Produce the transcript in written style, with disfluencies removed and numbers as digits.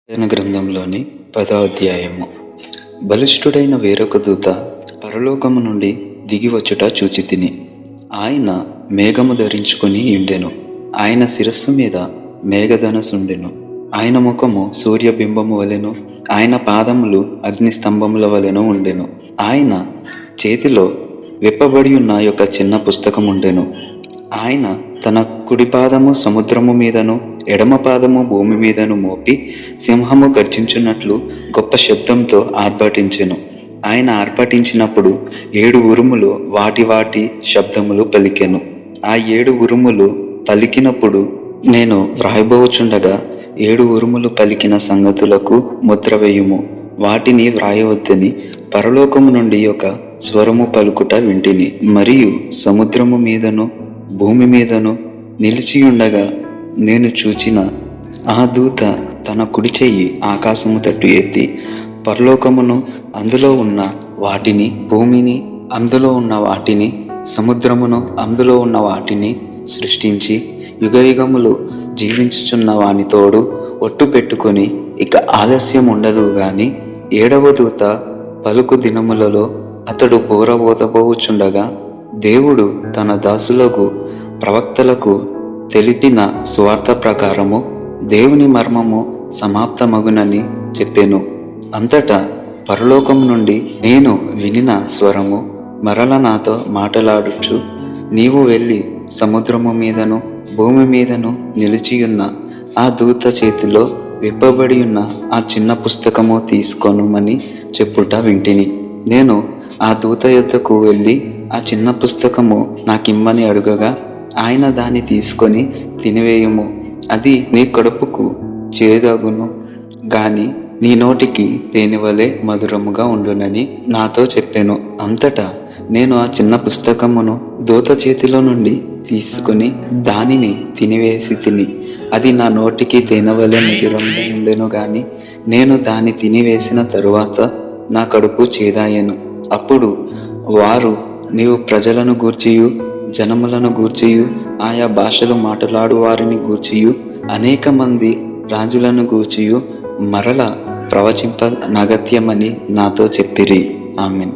ప్రకటన గ్రంథంలోని 10వ అధ్యాయము. బలిష్ఠుడైన వేరొక దూత పరలోకము నుండి దిగివచ్చుట చూచితిని. ఆయన మేఘము ధరించుకొని ఉండెను. ఆయన శిరస్సు మీద మేఘధనసుండెను. ఆయన ముఖము సూర్యబింబము వలెను, ఆయన పాదములు అగ్నిస్తంభముల వలెను ఉండెను. ఆయన చేతిలో విప్పబడి ఉన్న యొక్క చిన్న పుస్తకముండెను. ఆయన తన కుడిపాదము సముద్రము మీదను ఎడమ పాదము భూమి మీదను మోపి సింహము గర్జించున్నట్లు గొప్ప శబ్దంతో ఆర్భటించెను. ఆయన ఆర్భటించినప్పుడు 7 ఉరుములు వాటి శబ్దములు పలికెను. ఆ 7 ఉరుములు పలికినప్పుడు నేను వ్రాయబోచుండగా 7 ఉరుములు పలికిన సంగతులకు ముద్ర వేయుము, వాటిని వ్రాయవద్దని పరలోకము నుండి ఒక స్వరము పలుకుట వింటిని. మరియు సముద్రము మీదను భూమి మీదను నిలిచియుండగా నేను చూచిన ఆ దూత తన కుడి చెయ్యి ఆకాశము తట్టు ఎత్తి పరలోకమును అందులో ఉన్న వాటిని, భూమిని అందులో ఉన్న వాటిని, సముద్రమును అందులో ఉన్న వాటిని సృష్టించి యుగయుగములు జీవించుచున్న వానితోడు ఒట్టు పెట్టుకొని ఇక ఆలస్యం ఉండదు గాని 7వ దూత పలుకు దినములలో అతడు బోరబోతబోచుండగా దేవుడు తన దాసులకు ప్రవక్తలకు తెలిపిన సువార్త ప్రకారము దేవుని మర్మము సమాప్తమగునని చెప్పెను. అంతటా పరలోకము నుండి నేను వినిన స్వరము మరల నాతో మాటలాడుచు, నీవు వెళ్ళి సముద్రము మీదను భూమి మీదను నిలిచియున్న ఆ దూత చేతిలో విప్పబడి ఉన్న ఆ చిన్న పుస్తకము తీసుకొనుమని చెప్పుట వింటిని. నేను ఆ దూత యొద్దకు వెళ్ళి ఆ చిన్న పుస్తకము నాకిమ్మని అడుగగా ఆయన దాన్ని తీసుకొని తినివేయుము, అది నీ కడుపుకు చేదగును గాని నీ నోటికి తేనెవలే మధురముగా ఉండునని నాతో చెప్పాను. అంతటా నేను ఆ చిన్న పుస్తకమును దూత చేతిలో నుండి తీసుకుని దానిని తినివేసి తిని, అది నా నోటికి తేనెవలే మధురంగా ఉండెను గాని నేను దాన్ని తినివేసిన తరువాత నా కడుపు చేదాయెను. అప్పుడు వారు, నీవు ప్రజలను గూర్చియు జనములను గూర్చియు ఆయా భాషలు మాట్లాడు వారిని గూర్చియు అనేక మంది రాజులను గూర్చియు మరల ప్రవచింప నగత్యమని నాతో చెప్పిరి. ఆమేన్.